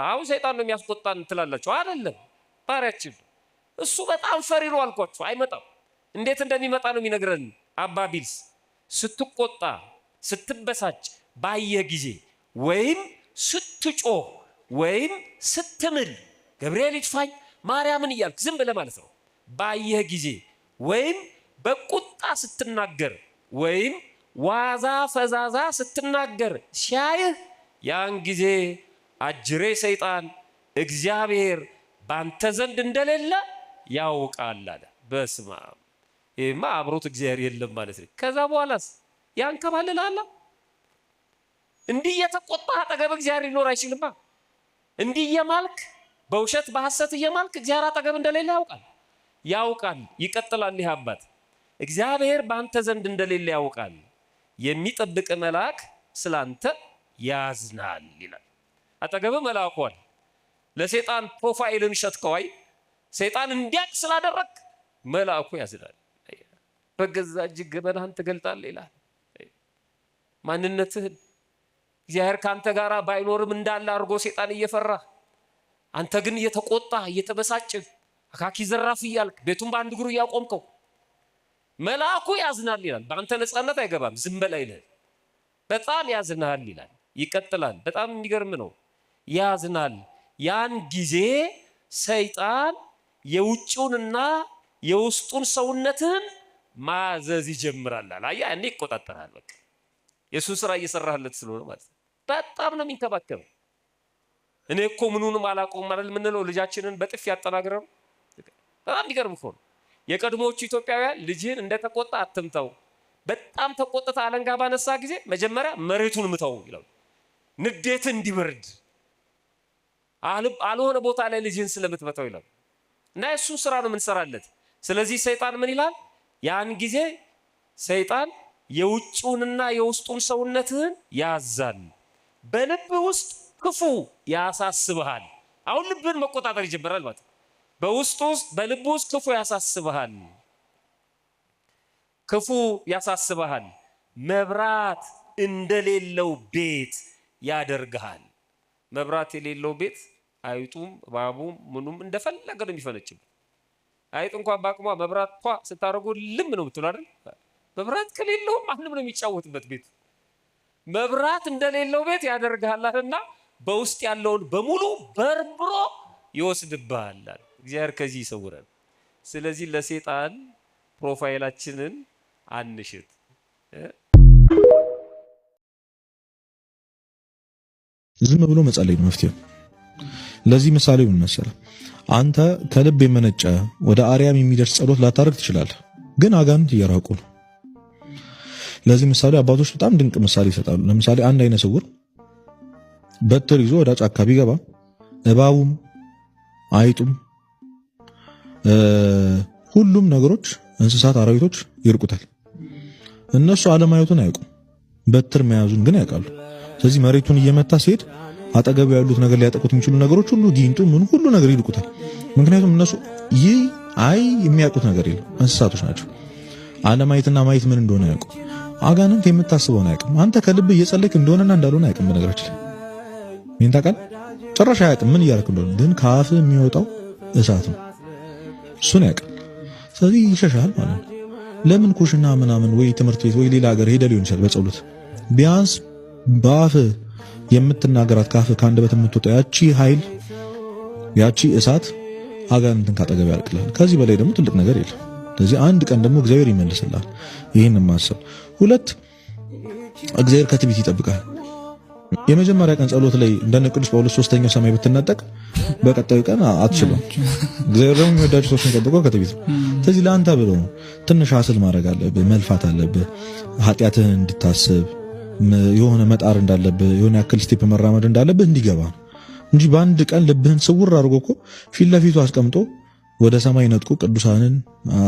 አሁን ሰይጣን ነው የሚያስቆጣን ትላላችሁ አይደለም ባሪያችን እሱ በጣም ፈሪ ነው አልኳችሁ አይመጣም እንዴት እንደሚመጣ ነው የሚነግረን አባ ቢልስ ስትቆጣ ስትበሳጭ ባየ ጊዜ ወይም ስትጮህ ወይም ስትምል ገብርኤል ይጥፋኝ ማርያምን እያልክ ዝም ብለህ ማለት ነው ባየ ጊዜ ወይም በቁጣ ስትናገር ወይም ዋዛ ፈዛዛ ስትናገር ሲያይህ ያን ጊዜ አጅሬ ሰይጣን እግዚአብሔር ባንተ ዘንድ እንደሌለ ያውቃል አለ በስመ አብ ይሄማ አብሮት እግዚአብሔር የለም ማለት ነው ከዛ በኋላስ ያንከባልላል እንዲህ የተቆጣ አጠገብ እግዚአብሔር ሊኖር አይችልማ እንዲህ የማልክ በውሸት በሐሰት የማልክ እግዚአብሔር አጠገብ እንደሌለ ያውቃል ይቀጥላል ይህ አባት እግዚአብሔር ባንተ ዘንድ እንደሌለ ያውቃል የሚጠብቅ መልአክ ስላንተ ያዝናል ይላል አጠገብ መልአኩ አለ ለሰይጣን ፕሮፋይልን ሸጥከዋይ ሰይጣን እንዲያቅ ስላደረክ መልአኩ ያዝናል በገዛ እጅግ ገመናህን ትገልጣለህ ይላል ማንነትህን እግዚአብሔር ካንተ ጋር ባይኖርም እንዳለ አድርጎ ሰይጣን እየፈራ አንተ ግን እየተቆጣ እየተበሳጭህ አካኪ ዘራፍ እያልክ ቤቱን በአንድ እግሩ እያቆምከው መልአኩ ያዝናል ይላል በአንተ ነፃነት አይገባም ዝም በል አይልህ በጣም ያዝናል ይላል ይቀጥላል በጣም የሚገርም ነው ያዝናል ያን ጊዜ ሰይጣን የውጭውንና የውስጡን ሰውነትህን ማዘዝ ይጀምራል አያ እኔ ይቆጣጠራል በቃ የሱስ ስራ እየሰራህለት ስለሆነ ማለት በጣም ነው የሚንከባከበው እኔ እኮ ምኑንም አላቆም ማለት ምንለው ልጃችንን በጥፍ ያጠናግረው በጣም ይገርም እኮ ነው የቀድሞቹ ኢትዮጵያውያን ልጅህን እንደተቆጣ አትምተው በጣም ተቆጥታ አለንጋ ባነሳ ጊዜ መጀመሪያ መሬቱን ምተው ይላል ንዴት እንዲበርድ አልሆነ ቦታ ላይ ልጅህን ስለምትመተው ይላል እና የሱን ስራ ነው የምንሰራለት ስለዚህ ሰይጣን ምን ይላል ያን ጊዜ ሰይጣን የውጭውንና የውስጡን ሰውነትህን ያዛል በልብ ውስጥ ክፉ ያሳስብሃል አሁን ልብን መቆጣጠር ይጀምራል ማለት በውስጡ ውስጥ በልብ ውስጥ ክፉ ያሳስብሃል መብራት እንደሌለው ቤት ያደርግሃል መብራት የሌለው ቤት አይጡም ባቡም ምኑም እንደፈለገ ነው የሚፈነጭው አይጥ እንኳን ባቅሟ መብራት ስታረጉ ልም ነው ብትሉ አይደል መብራት ከሌለው ማንም ነው የሚጫወትበት ቤት መብራት እንደሌለው ቤት ያደርግሃልና በውስጥ ያለውን በሙሉ በርብሮ ይወስድብሃል እግዚአብሔር ከዚህ ይሰውራል ስለዚህ ለሰይጣን ፕሮፋይላችንን አንሽት ዝም ብሎ መጸለይ ነው መፍትሄው ለዚህ ምሳሌው ምን መሰለ አንተ ከልብ የመነጨ ወደ አርያም የሚደርስ ጸሎት ላታረግ ትችላለህ ግን አጋንንት እየራቁ ነው ለዚህ ምሳሌ አባቶች በጣም ድንቅ ምሳሌ ይሰጣሉ ለምሳሌ አንድ አይነ ስውር በትር ይዞ ወደ ጫካ ቢገባ እባቡም አይጡም ሁሉም ነገሮች እንስሳት አራዊቶች ይርቁታል እነሱ አለማየቱን አያውቁም በትር መያዙን ግን ያውቃሉ ስለዚህ መሬቱን እየመታ ሲሄድ አጠገቡ ያሉት ነገር ሊያጠቁት የሚችሉ ነገሮች ሁሉ ጊንጡ ምን ሁሉ ነገር ይርቁታል ምክንያቱም እነሱ የሚያውቁት ነገር የለም እንስሳቶች ናቸው አለማየትና ማየት ምን እንደሆነ ያውቁ አጋንንት የምታስበውን አያውቅም አንተ ከልብ እየጸለይክ እንደሆነና እንዳልሆነ አያውቅም በነገራችን ላይ ምን ታውቃለህ ጭራሽ አያውቅም ምን እያደረክ እንደሆነ ግን ከአፍ የሚወጣው እሳት ነው እሱን ያውቃል ስለዚህ ይሸሻል ማለት ነው ለምን ኩሽና ምናምን ወይ ትምህርት ቤት ወይ ሌላ ሀገር ሄደ ሊሆን ይችላል በጸሎት ቢያንስ ባፍ የምትናገራት ካፍ ካንደበት የምትወጣ ያቺ ኃይል ያቺ እሳት አጋንንትን ካጠገብ ያርቅልሃል ከዚህ በላይ ደግሞ ትልቅ ነገር የለም ስለዚህ አንድ ቀን ደግሞ እግዚአብሔር ይመልስልሃል ይሄን ማሰብ ሁለት እግዚአብሔር ከትዕቢት ይጠብቃል የመጀመሪያ ቀን ጸሎት ላይ እንደነ ቅዱስ ጳውሎስ ሶስተኛው ሰማይ ብትነጠቅ በቀጣዩ ቀን አትችልም እግዚአብሔር ደግሞ የሚወዳቸው ሰዎችን ጠብቆ ከትዕቢት ስለዚህ ለአንተ ብሎ ትንሽ አስል ማድረግ አለብህ መልፋት አለብህ ኃጢአትህን እንድታስብ የሆነ መጣር እንዳለብህ የሆነ ያክል ስቴፕ መራመድ እንዳለብህ እንዲገባ እንጂ በአንድ ቀን ልብህን ስውር አድርጎ እኮ ፊት ለፊቱ አስቀምጦ ወደ ሰማይ ነጥቆ ቅዱሳንን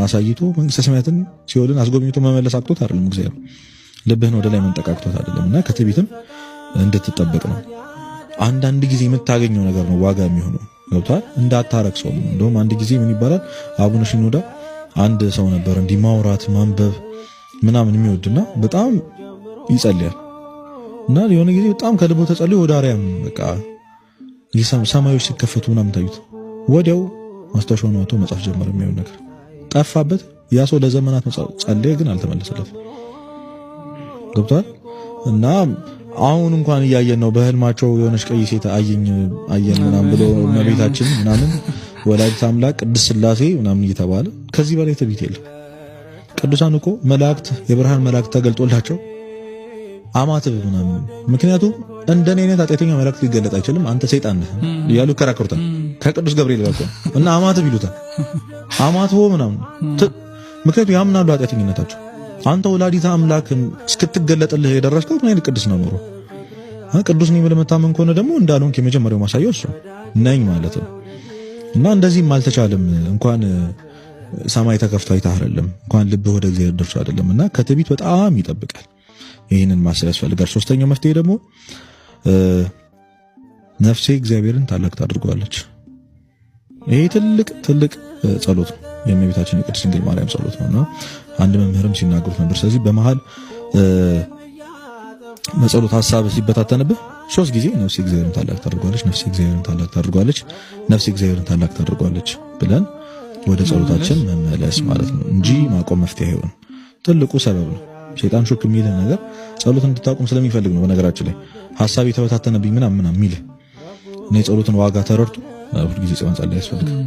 አሳይቶ መንግስተ ሰማያትን ሲወልን አስጎብኝቶ መመለስ አቅቶት አይደለም እግዚአብሔር ልብህን ወደ ላይ መንጠቃቅቶት አይደለምና ከትዕቢትም እንድትጠበቅ ነው አንዳንድ ጊዜ የምታገኘው ነገር ነው ዋጋ የሚሆነው ገብቷል እንዳታረክሰው እንደውም አንድ ጊዜ ምን ይባላል አቡነ ሽኖዳ አንድ ሰው ነበር እንዲህ ማውራት ማንበብ ምናምን የሚወድና በጣም ይጸልያል እና የሆነ ጊዜ በጣም ከልቦ ተጸልዮ ወደ አርያም በቃ ሰማዮች ሲከፈቱ ምናምን ታዩት። ወዲያው ማስታወሻውን አውጥቶ መጻፍ ጀመረ። የሚሆን ነገር ጠፋበት። ያ ሰው ለዘመናት ጸለየ፣ ግን አልተመለሰለትም። ገብቷል። እና አሁን እንኳን እያየን ነው። በህልማቸው የሆነች ቀይ ሴት አየን ምናምን ብሎ እመቤታችን ምናምን ወላዲተ አምላክ ቅድስት ሥላሴ ምናምን እየተባለ ከዚህ በላይ ትዕቢት የለም። ቅዱሳን እኮ መላእክት የብርሃን መላእክት ተገልጦላቸው አማትብ ምናምን። ምክንያቱም እንደኔ አይነት ኃጢአተኛ መላእክት ሊገለጥ አይችልም፣ አንተ ሰይጣን ነህ እያሉ ይከራከሩታል ከቅዱስ ገብርኤል ጋር እና አማትብ ይሉታል። አማትቦ ምናምን ምክንያቱም ያምናሉ ኃጢአተኝነታቸው። አንተ ወላዲተ አምላክን እስክትገለጥልህ የደረስከው ምን አይነት ቅዱስ ነው ኖሮ ቅዱስ ነኝ ብለህ መታመን ከሆነ ደግሞ እንዳልሆንክ የመጀመሪያው ማሳያው እሱ ነኝ ማለት ነው። እና እንደዚህም አልተቻለም። እንኳን ሰማይ ተከፍቶ አይተህ አይደለም እንኳን ልብህ ወደ እግዚአብሔር ደርሶ አይደለም። እና ከትዕቢት በጣም ይጠብቃል። ይህንን ማሰብ ያስፈልጋል። ሶስተኛው መፍትሄ ደግሞ ነፍሴ እግዚአብሔርን ታላቅ ታድርጓለች። ይሄ ትልቅ ጸሎት ነው። የእመቤታችን የቅድስት ድንግል ማርያም ጸሎት ነውና አንድ መምህርም ሲናገሩት ነበር። ስለዚህ በመሃል በጸሎት ሐሳብ ሲበታተንብህ 3 ጊዜ ነፍሴ እግዚአብሔርን ታላቅ ታድርጓለች፣ ነፍሴ እግዚአብሔርን ታላቅ ታድርጓለች፣ ነፍሴ እግዚአብሔርን ታላቅ ታድርጓለች ብለን ወደ ጸሎታችን መመለስ ማለት ነው እንጂ ማቆም መፍትሄ አይሆንም። ትልቁ ሰበብ ነው። ሸይጣን ሹክ የሚልህ ነገር ጸሎት እንድታቆም ስለሚፈልግ ነው። በነገራችን ላይ ሐሳብ የተበታተነብኝ ምናምን የሚልህ እኔ ጸሎትን ዋጋ ተረድቶ ሁልጊዜ ጸሎት ያስፈልጋል።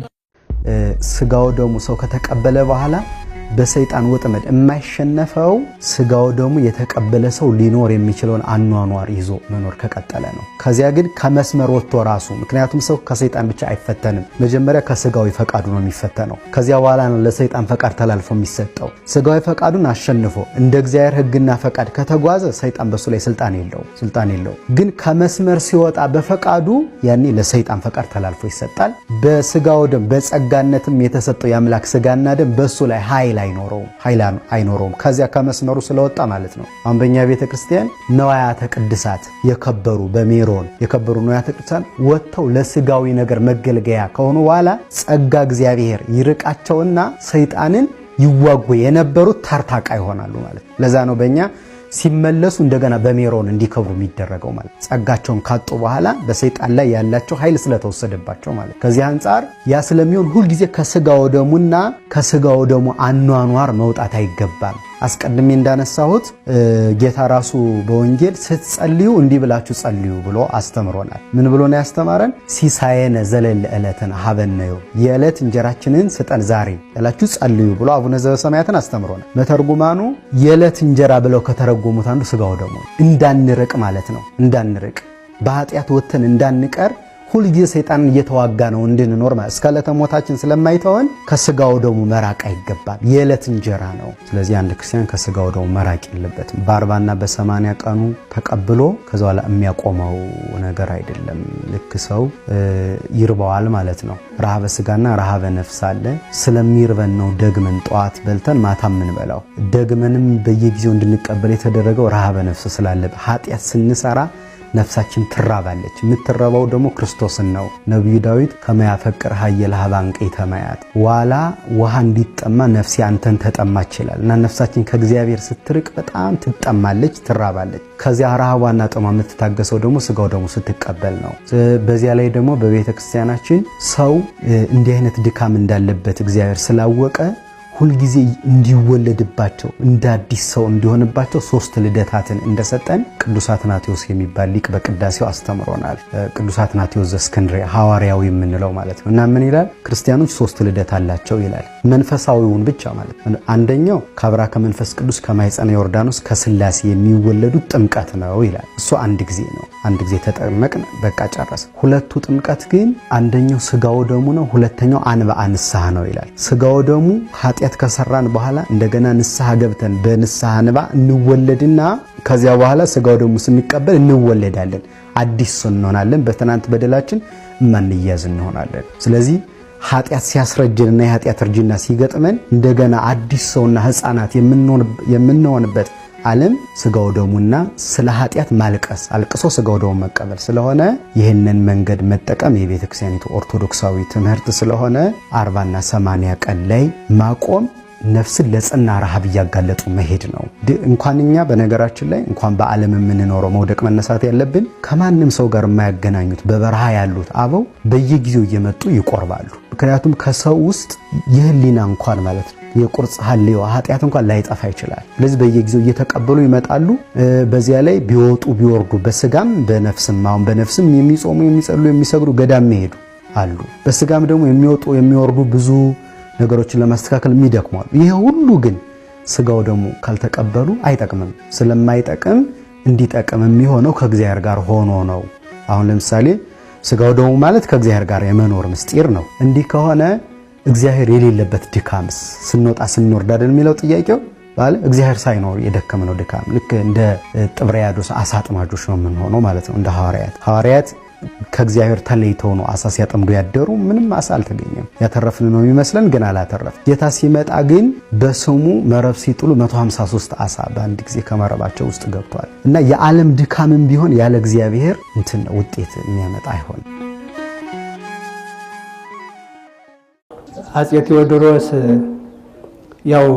ስጋው ደሙ ሰው ከተቀበለ በኋላ በሰይጣን ወጥመድ የማይሸነፈው ስጋው ደሙ የተቀበለ ሰው ሊኖር የሚችለውን አኗኗር ይዞ መኖር ከቀጠለ ነው። ከዚያ ግን ከመስመር ወጥቶ ራሱ ምክንያቱም ሰው ከሰይጣን ብቻ አይፈተንም። መጀመሪያ ከስጋዊ ፈቃዱ ነው የሚፈተነው። ከዚያ በኋላ ነው ለሰይጣን ፈቃድ ተላልፎ የሚሰጠው። ስጋዊ ፈቃዱን አሸንፎ እንደ እግዚአብሔር ሕግና ፈቃድ ከተጓዘ ሰይጣን በሱ ላይ ስልጣን የለው። ግን ከመስመር ሲወጣ በፈቃዱ ያኔ ለሰይጣን ፈቃድ ተላልፎ ይሰጣል። በስጋው ደም በጸጋነትም የተሰጠው የአምላክ ስጋና ደም በሱ ላይ ኃይል አይኖረውም። ከዚያ ከመስመሩ ስለወጣ ማለት ነው። አሁን በእኛ ቤተክርስቲያን ነዋያተ ቅድሳት የከበሩ በሜሮን የከበሩ ነዋያተ ቅድሳት ወጥተው ለስጋዊ ነገር መገልገያ ከሆኑ በኋላ ጸጋ እግዚአብሔር ይርቃቸውና ሰይጣንን ይዋጉ የነበሩት ታርታቃ ይሆናሉ ማለት ነው። ለዛ ነው በእኛ ሲመለሱ እንደገና በሜሮን እንዲከብሩ የሚደረገው ማለት ጸጋቸውን ካጡ በኋላ በሰይጣን ላይ ያላቸው ኃይል ስለተወሰደባቸው ማለት። ከዚህ አንፃር ያ ስለሚሆን ሁሉ ጊዜ ከስጋው ደሙና ከስጋው ደሙ አኗኗር መውጣት አይገባም። አስቀድሜ እንዳነሳሁት ጌታ ራሱ በወንጌል ስትጸልዩ እንዲህ ብላችሁ ጸልዩ ብሎ አስተምሮናል። ምን ብሎ ነው ያስተማረን? ሲሳየነ ዘለለ ዕለትን ሀበነዮ የዕለት እንጀራችንን ስጠን ዛሬ ያላችሁ ጸልዩ ብሎ አቡነ ዘበሰማያትን አስተምሮናል። በተርጉማኑ የዕለት እንጀራ ብለው ከተረጎሙት አንዱ ስጋው ደሙ እንዳንርቅ ማለት ነው። እንዳንርቅ በኃጢአት ወተን እንዳንቀር ሁልጊዜ ሰይጣንን እየተዋጋ ነው እንድንኖር ማለት እስከ ዕለተ ሞታችን ስለማይተወን ከስጋው ደሙ መራቅ አይገባም። የዕለት እንጀራ ነው። ስለዚህ አንድ ክርስቲያን ከስጋው ደሙ መራቅ የለበትም። በ40 እና በ80 ቀኑ ተቀብሎ ከዛ በኋላ የሚያቆመው ነገር አይደለም። ልክ ሰው ይርባዋል ማለት ነው። ረሃበ ስጋና ረሃበ ነፍስ አለ። ስለሚርበን ነው ደግመን ጠዋት በልተን ማታ የምንበላው። ደግመንም በየጊዜው እንድንቀበል የተደረገው ረሃበ ነፍስ ስላለ ኃጢአት ስንሰራ ነፍሳችን ትራባለች። የምትራባው ደግሞ ክርስቶስን ነው። ነብዩ ዳዊት ከመያፈቅር ኃየል ሀባንቀ ተማያት ዋላ ውሃ እንዲጠማ ነፍሴ አንተን ተጠማች ይላል። እና ነፍሳችን ከእግዚአብሔር ስትርቅ በጣም ትጠማለች፣ ትራባለች። ከዚያ ረሃቧና ጥሟ የምትታገሰው ደግሞ ስጋው ደግሞ ስትቀበል ነው። በዚያ ላይ ደግሞ በቤተ ክርስቲያናችን ሰው እንዲህ አይነት ድካም እንዳለበት እግዚአብሔር ስላወቀ ሁልጊዜ እንዲወለድባቸው እንደ አዲስ ሰው እንዲሆንባቸው 3 ልደታትን እንደሰጠን ቅዱስ አትናቴዎስ የሚባል ሊቅ በቅዳሴው አስተምሮናል። ቅዱስ አትናቴዎስ ዘእስክንድርያ ሐዋርያው የምንለው ማለት ነው። እና ምን ይላል? ክርስቲያኖች 3 ልደት አላቸው ይላል። መንፈሳዊውን ብቻ ማለት ነው። አንደኛው ከአብራ ከመንፈስ ቅዱስ ከማኅፀነ ዮርዳኖስ ከሥላሴ የሚወለዱት ጥምቀት ነው ይላል። እሱ አንድ ጊዜ ነው። አንድ ጊዜ ተጠመቅን በቃ ጨረሰ። ሁለቱ ጥምቀት ግን አንደኛው ስጋው ደሙ ነው፣ ሁለተኛው አንብአ ንስሐ ነው ይላል። ስጋው ደሙ ኃጢአት ከሰራን በኋላ እንደገና ንስሐ ገብተን በንስሐ አንባ እንወለድና ከዚያ በኋላ ስጋው ደሙ ስንቀበል እንወለዳለን። አዲስ ሰው እንሆናለን። በትናንት በደላችን ማንያዝ እንሆናለን። ስለዚህ ኃጢአት ሲያስረጅንና የኃጢአት እርጅና ሲገጥመን እንደገና አዲስ ሰውና ሕፃናት የምንሆንበት ዓለም ስጋው ደሙና ስለ ኃጢአት ማልቀስ አልቅሶ ስጋው ደሙ መቀበል ስለሆነ ይህንን መንገድ መጠቀም የቤተ ክርስቲያኒቱ ኦርቶዶክሳዊ ትምህርት ስለሆነ 40 እና 80 ቀን ላይ ማቆም ነፍስን ለጽና ረሃብ እያጋለጡ መሄድ ነው። እንኳንኛ በነገራችን ላይ እንኳን በዓለም የምንኖረው መውደቅ መነሳት ያለብን ከማንም ሰው ጋር የማያገናኙት በበረሃ ያሉት አበው በየጊዜው እየመጡ ይቆርባሉ። ምክንያቱም ከሰው ውስጥ የህሊና እንኳን ማለት ነው የቁርጽ ሐሌዋ ኃጢአት እንኳን ላይጠፋ ይችላል። ስለዚህ በየጊዜው እየተቀበሉ ይመጣሉ። በዚያ ላይ ቢወጡ ቢወርዱ በስጋም በነፍስም አሁን በነፍስም የሚጾሙ የሚጸሉ የሚሰግዱ ገዳም የሚሄዱ አሉ። በስጋም ደግሞ የሚወጡ የሚወርዱ ብዙ ነገሮችን ለማስተካከል የሚደክማሉ። ይሄ ሁሉ ግን ስጋው ደግሞ ካልተቀበሉ አይጠቅምም። ስለማይጠቅም እንዲጠቅም የሚሆነው ከእግዚአብሔር ጋር ሆኖ ነው። አሁን ለምሳሌ ስጋው ደግሞ ማለት ከእግዚአብሔር ጋር የመኖር ምስጢር ነው። እንዲህ ከሆነ እግዚአብሔር የሌለበት ድካምስ ስንወጣ ስንወርድ አይደል የሚለው ጥያቄው ባለ እግዚአብሔር ሳይኖር የደከመነው ድካም ልክ እንደ ጥብርያዶስ አሳ አጥማጆች ነው የምንሆነው ማለት ነው። እንደ ሐዋርያት ከእግዚአብሔር ተለይተው ነው አሳ ሲያጠምዱ ያደሩ። ምንም አሳ አልተገኘም። ያተረፍን ነው የሚመስለን ግን አላተረፍ። ጌታ ሲመጣ ግን በስሙ መረብ ሲጥሉ 153 አሳ በአንድ ጊዜ ከመረባቸው ውስጥ ገብቷል። እና የዓለም ድካምም ቢሆን ያለ እግዚአብሔር እንትን ውጤት የሚያመጣ አይሆን። አፄ ቴዎድሮስ ያው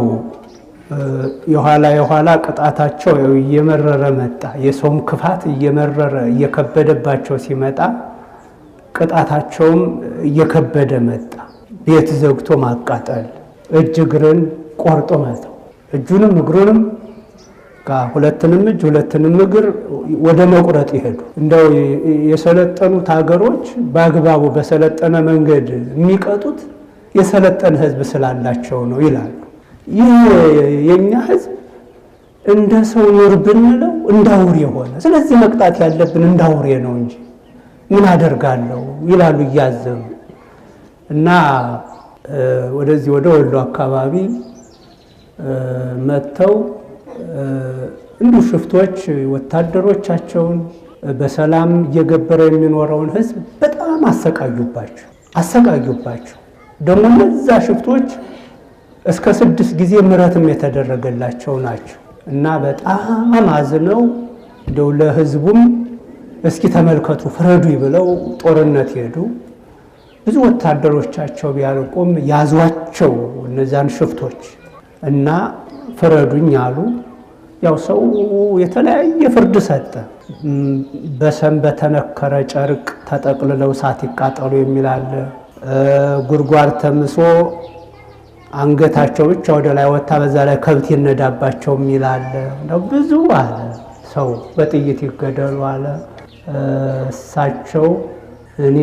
የኋላ ቅጣታቸው እየመረረ መጣ። የሰውም ክፋት እየመረረ እየከበደባቸው ሲመጣ ቅጣታቸውም እየከበደ መጣ። ቤት ዘግቶ ማቃጠል፣ እጅ እግርን ቆርጦ መተው፣ እጁንም እግሩንም ሁለትንም እጅ ሁለትንም እግር ወደ መቁረጥ ይሄዱ። እንደው የሰለጠኑት ሀገሮች በአግባቡ በሰለጠነ መንገድ የሚቀጡት የሰለጠነ ሕዝብ ስላላቸው ነው ይላሉ። ይህ የኛ ሕዝብ እንደ ሰው ኑር ብንለው እንዳውሬ ሆነ። ስለዚህ መቅጣት ያለብን እንዳውሬ ነው እንጂ ምን አደርጋለሁ ይላሉ እያዘኑ። እና ወደዚህ ወደ ወሎ አካባቢ መጥተው እንዱ ሽፍቶች ወታደሮቻቸውን በሰላም እየገበረ የሚኖረውን ሕዝብ በጣም አሰቃዩባቸው። ደግሞ እነዛ ሽፍቶች እስከ 6 ጊዜ ምሕረትም የተደረገላቸው ናቸው። እና በጣም አዝነው እንደው ለሕዝቡም እስኪ ተመልከቱ ፍረዱ ብለው ጦርነት ሄዱ። ብዙ ወታደሮቻቸው ቢያልቁም ያዟቸው እነዛን ሽፍቶች እና ፍረዱኝ አሉ። ያው ሰው የተለያየ ፍርድ ሰጠ። በሰም በተነከረ ጨርቅ ተጠቅልለው እሳት ይቃጠሉ የሚል አለ። ጉድጓድ ተምሶ አንገታቸው ብቻ ወደ ላይ ወጣ በዛ ላይ ከብት ይነዳባቸው የሚል አለ። ብዙ አለ። ሰው በጥይት ይገደሉ አለ። እሳቸው እኔ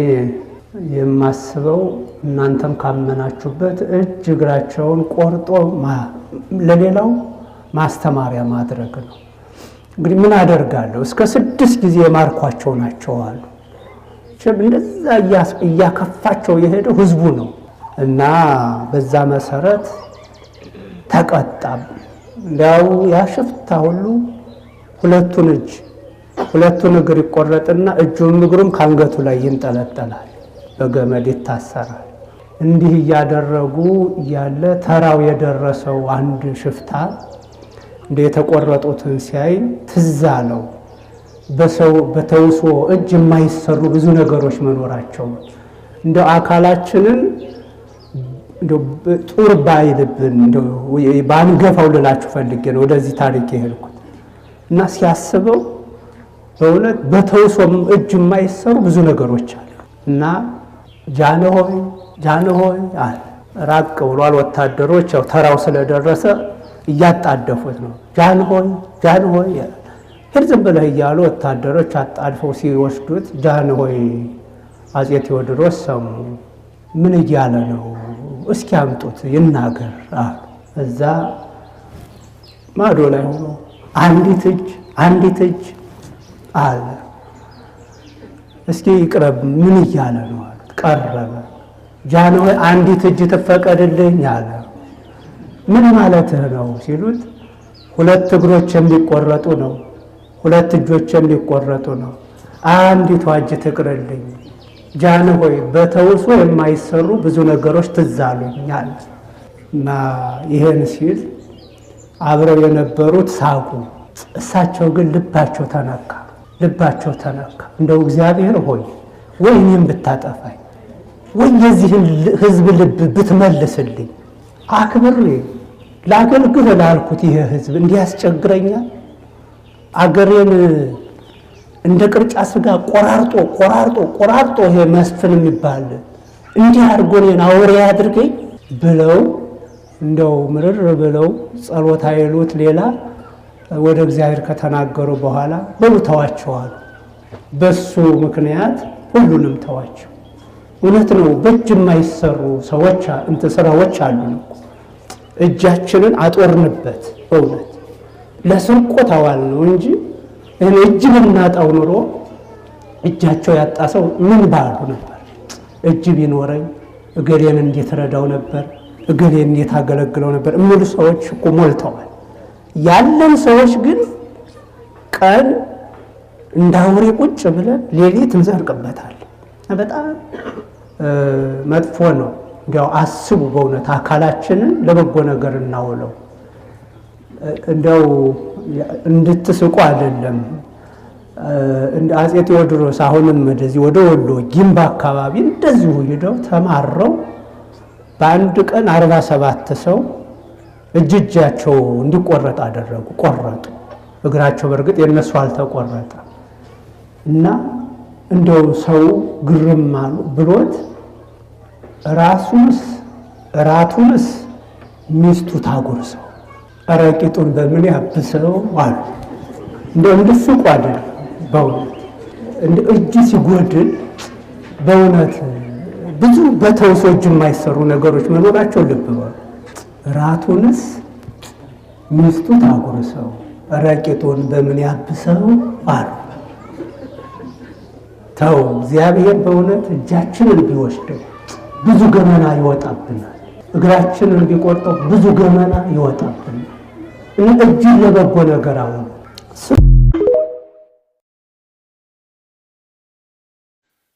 የማስበው እናንተም ካመናችሁበት እጅ እግራቸውን ቆርጦ ለሌላው ማስተማሪያ ማድረግ ነው። እንግዲህ ምን አደርጋለሁ እስከ 6 ጊዜ ማርኳቸው ናቸው አሉ። እንደዛ እያከፋቸው የሄደው ህዝቡ ነው። እና በዛ መሰረት ተቀጣም። እንዲያው ያሽፍታ ሁሉ ሁለቱን እግር ይቆረጥና እጁም እግሩም ካንገቱ ላይ ይንጠለጠላል፣ በገመድ ይታሰራል። እንዲህ እያደረጉ ያለ ተራው የደረሰው አንድ ሽፍታ እንደ የተቆረጡትን ሲያይ ትዝ አለው። በሰው በተውሶ እጅ የማይሰሩ ብዙ ነገሮች መኖራቸው እንደ አካላችንን እንደ ጡር ባይልብን እንደ ባንገፋው ልላችሁ ፈልጌ ነው ወደዚህ ታሪክ የሄድኩት። እና ሲያስበው በእውነት በተውሶም እጅ የማይሰሩ ብዙ ነገሮች አሉ። እና ጃንሆይ አለ። ራቅ ብሏል። ወታደሮች ያው ተራው ስለደረሰ እያጣደፉት ነው። ጃንሆይ ሄድ ዝም ብለህ እያሉ ወታደሮች አጣድፈው ሲወስዱት ጃንሆይ አፄ ቴዎድሮስ ሰሙ። ምን እያለ ነው? እስኪ አምጡት ይናገር አሉ። እዛ ማዶ ላይ ሆኖ አንዲት እጅ አለ። እስኪ ይቅረብ፣ ምን እያለ ነው አሉት። ቀረበ። ጃንሆይ አንዲት እጅ ትፈቀድልኝ አለ። ምን ማለትህ ነው ሲሉት 2 እግሮችም ሊቆረጡ ነው፣ 2 እጆችም ሊቆረጡ ነው፣ አንዲቷ እጅ ትቅርልኝ። ጃንሆይ በተውሶ የማይሰሩ ብዙ ነገሮች ትዝ አሉኛል። እና ይሄን ሲል አብረው የነበሩት ሳቁ። እሳቸው ግን ልባቸው ተነካ። እንደው እግዚአብሔር ሆይ ወይ እኔም ብታጠፋኝ ወይ የዚህን ሕዝብ ልብ ብትመልስልኝ አክብሬ ላገልግል ላልኩት ይሄ ህዝብ እንዲያስቸግረኛል አገሬን እንደ ቅርጫ ስጋ ቆራርጦ ይሄ መስፍን የሚባል እንዲህ አድርጎ እኔን አውሬ አድርገኝ ብለው እንደው ምርር ብለው ጸሎት አይሉት ሌላ ወደ እግዚአብሔር ከተናገሩ በኋላ በሉ ተዋቸዋል። በሱ ምክንያት ሁሉንም ተዋቸው። እውነት ነው። በእጅ የማይሰሩ ሰዎች ስራዎች አሉ። እጃችንን አጦርንበት። በእውነት ለስርቆት አዋል ነው እንጂ እኔ እጅ ብናጣው ኑሮ እጃቸው ያጣ ሰው ምን ባሉ ነበር? እጅ ቢኖረኝ እገሌን እንዴት ረዳው ነበር፣ እገሌን እንዴት አገለግለው ነበር የሚሉ ሰዎች እኮ ሞልተዋል። ያለን ሰዎች ግን ቀን እንዳውሬ ቁጭ ብለን ሌሊት እንዘርቅበታለን። በጣም መጥፎ ነው። እንዲያው አስቡ በእውነት አካላችንን ለበጎ ነገር እናውለው። እንደው እንድትስቁ አይደለም። አፄ ቴዎድሮስ አሁንም እንደዚህ ወደ ወሎ ጊምባ አካባቢ እንደዚሁ ሄደው ተማረው በአንድ ቀን 47 ሰው እጃቸው እንዲቆረጥ አደረጉ። ቆረጡ። እግራቸው በእርግጥ የነሱ አልተቆረጠ እና እንደው ሰው ግርም አሉ ብሎት ራቱንስ ሚስቱ ታጎርሰው ረቂጡን በምን ያብሰው አሉ። እንደው እንድስቁ አይደለም በእውነት እንደ እጅ ሲጎድል በእውነት ብዙ በተውሶ እጅ የማይሰሩ ነገሮች መኖራቸው ልብ በሉ። ራቱንስ ሚስቱ ታጎርሰው ረቂጡን በምን ያብሰው አሉ። ተው እግዚአብሔር በእውነት እጃችንን ቢወስደው ብዙ ገመና ይወጣብናል። እግራችንን ቢቆርጠው ብዙ ገመና ይወጣብናል። እጅን ለበጎ ነገር አሁን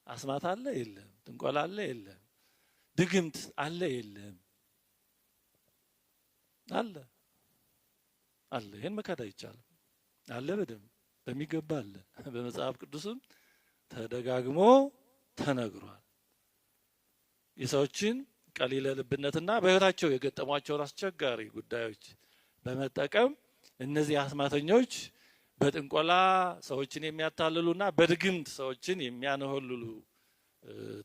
አስማት አለ የለም፣ ጥንቆላ አለ የለም፣ ድግምት አለ የለም፣ አለ አለ። ይሄን መካድ አይቻልም። አለ በደንብ በሚገባ አለ። በመጽሐፍ ቅዱስም ተደጋግሞ ተነግሯል። የሰዎችን ቀሊለ ልብነትና በህይወታቸው የገጠሟቸውን አስቸጋሪ ጉዳዮች በመጠቀም እነዚህ አስማተኞች በጥንቆላ ሰዎችን የሚያታልሉና በድግምት ሰዎችን የሚያነሆልሉ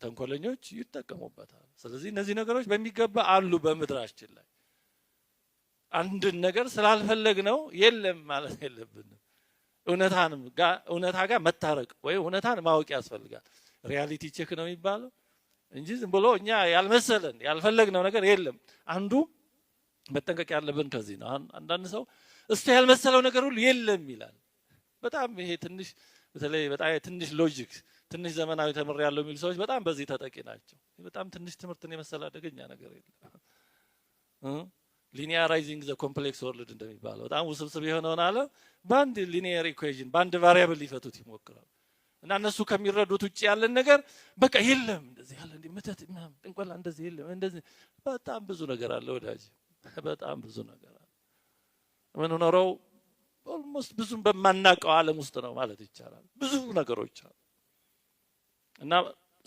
ተንኮለኞች ይጠቀሙበታል። ስለዚህ እነዚህ ነገሮች በሚገባ አሉ በምድራችን ላይ። አንድን ነገር ስላልፈለግነው የለም ማለት የለብንም። እውነታ ጋር መታረቅ ወይ እውነታን ማወቅ ያስፈልጋል። ሪያሊቲ ቼክ ነው የሚባለው እንጂ ዝም ብሎ እኛ ያልመሰለን ያልፈለግነው ነገር የለም። አንዱ መጠንቀቅ ያለብን ከዚህ ነው። አንዳንድ ሰው እስቲ ያልመሰለው ነገር ሁሉ የለም ይላል። በጣም ይሄ ትንሽ በተለይ በጣም ትንሽ ሎጂክ ትንሽ ዘመናዊ ተምር ያለው የሚሉ ሰዎች በጣም በዚህ ተጠቂ ናቸው። በጣም ትንሽ ትምህርትን የመሰለ አደገኛ ነገር የለም። ሊኒያራይዚንግ ዘ ኮምፕሌክስ ወርልድ እንደሚባለው በጣም ውስብስብ የሆነውን ዓለም በአንድ ሊኒየር ኢኩዌሽን በአንድ ቫሪያብል ሊፈቱት ይሞክራሉ። እና እነሱ ከሚረዱት ውጭ ያለን ነገር በቃ የለም እንደዚህ ያለ እንደ መተት ጥንቆላ እንደዚህ የለም እንደዚህ በጣም ብዙ ነገር አለ ወዳጅ፣ በጣም ብዙ ነገር አለ። ምን ሆነው ኦልሞስት ብዙም በማናውቀው ዓለም ውስጥ ነው ማለት ይቻላል። ብዙ ነገሮች አሉ እና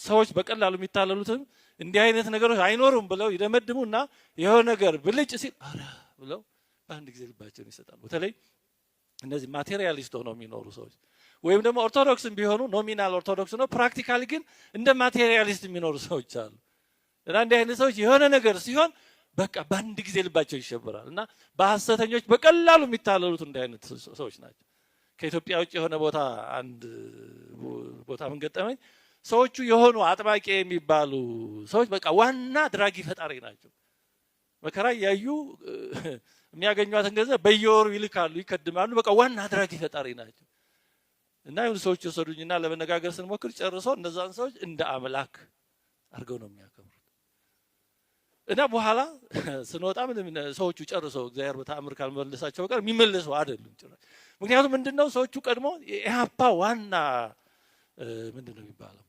ሰዎች በቀላሉ የሚታለሉትም እንዲህ አይነት ነገሮች አይኖሩም ብለው ይደመድሙና የሆነ ነገር ብልጭ ሲል አረ ብለው በአንድ ጊዜ ልባቸውን ይሰጣሉ። በተለይ እነዚህ ማቴሪያሊስት ሆነው የሚኖሩ ሰዎች ወይም ደግሞ ኦርቶዶክስም ቢሆኑ ኖሚናል ኦርቶዶክስ ነው፣ ፕራክቲካሊ ግን እንደ ማቴሪያሊስት የሚኖሩ ሰዎች አሉ። እና እንዲህ አይነት ሰዎች የሆነ ነገር ሲሆን በቃ በአንድ ጊዜ ልባቸው ይሸበራል እና በሐሰተኞች በቀላሉ የሚታለሉት እንዲህ አይነት ሰዎች ናቸው። ከኢትዮጵያ ውጭ የሆነ ቦታ አንድ ቦታ ምን ገጠመኝ፣ ሰዎቹ የሆኑ አጥባቂ የሚባሉ ሰዎች በቃ ዋና ድራጊ ፈጣሪ ናቸው። መከራ እያዩ የሚያገኟትን ገንዘብ በየወሩ ይልካሉ፣ ይከድማሉ። በቃ ዋና ድራጊ ፈጣሪ ናቸው። እና ይሁን ሰዎች የወሰዱኝና ለመነጋገር ስንሞክር ጨርሶ እነዛን ሰዎች እንደ አምላክ አድርገው ነው የሚያከብሩት። እና በኋላ ስንወጣ ምንም ሰዎቹ ጨርሰው እግዚአብሔር በተአምር ካልመለሳቸው በቀር የሚመለሱ አይደሉም ጭራሽ። ምክንያቱም ምንድነው ሰዎቹ ቀድሞ የኢህአፓ ዋና ምንድነው የሚባለው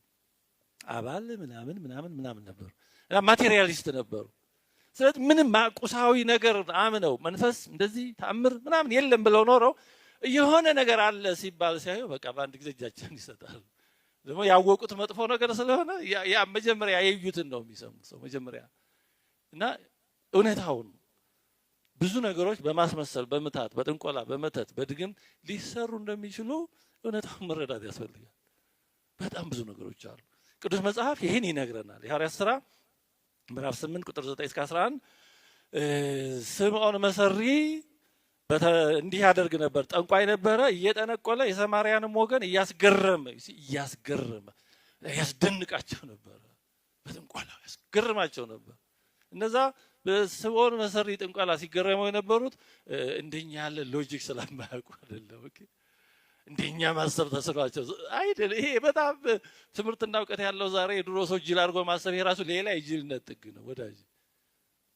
አባል ምናምን ነበሩ እና ማቴሪያሊስት ነበሩ። ስለዚህ ምንም ቁሳዊ ነገር አምነው መንፈስ እንደዚህ ተአምር ምናምን የለም ብለው ኖረው የሆነ ነገር አለ ሲባል ሲያዩ በቃ በአንድ ጊዜ እጃቸውን ይሰጣሉ። ደግሞ ያወቁት መጥፎ ነገር ስለሆነ ያ መጀመሪያ ያዩትን ነው የሚሰሙት ሰው መጀመሪያ እና እውነታውን ብዙ ነገሮች በማስመሰል በምታት በጥንቆላ በመተት በድግም ሊሰሩ እንደሚችሉ እውነታውን መረዳት ያስፈልጋል። በጣም ብዙ ነገሮች አሉ። ቅዱስ መጽሐፍ ይህን ይነግረናል። የሐዋርያት ሥራ ምዕራፍ 8 ቁጥር 9 እስከ 11 ስምዖን መሰሪ እንዲህ ያደርግ ነበር። ጠንቋይ ነበረ። እየጠነቆለ የሰማርያንም ወገን እያስገረመ ያስደንቃቸው ነበር። በጥንቆላ ያስገርማቸው ነበር። እነዛ በስምዖን መሰሪ ጥንቆላ ሲገረመው የነበሩት እንደኛ ያለ ሎጂክ ስለማያውቁ አይደለም። ኦኬ እንደኛ ማሰብ ተስኗቸው አይደል? ይሄ በጣም ትምህርትና እውቀት ያለው ዛሬ የድሮ ሰው ጅል አድርጎ ማሰብ የራሱ ሌላ የጅልነት ጥግ ነው ወዳጅ።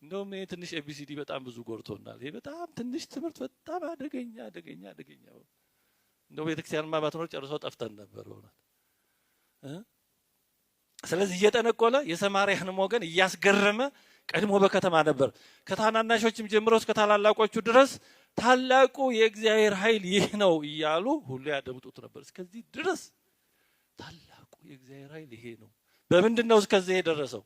እንደውም ይሄ ትንሽ ኤቢሲዲ በጣም ብዙ ጎርቶናል። ይሄ በጣም ትንሽ ትምህርት በጣም አደገኛ። እንደው ቤተክርስቲያን ማባትኖር ጨርሶ ጠፍተን ነበር ሆናል። ስለዚህ እየጠነቆለ የሰማርያንም ወገን እያስገረመ ቀድሞ በከተማ ነበር። ከታናናሾችም ጀምሮ እስከ ታላላቆቹ ድረስ ታላቁ የእግዚአብሔር ኃይል ይህ ነው እያሉ ሁሉ ያደምጡት ነበር። እስከዚህ ድረስ ታላቁ የእግዚአብሔር ኃይል ይሄ ነው። በምንድን ነው እስከዚህ የደረሰው?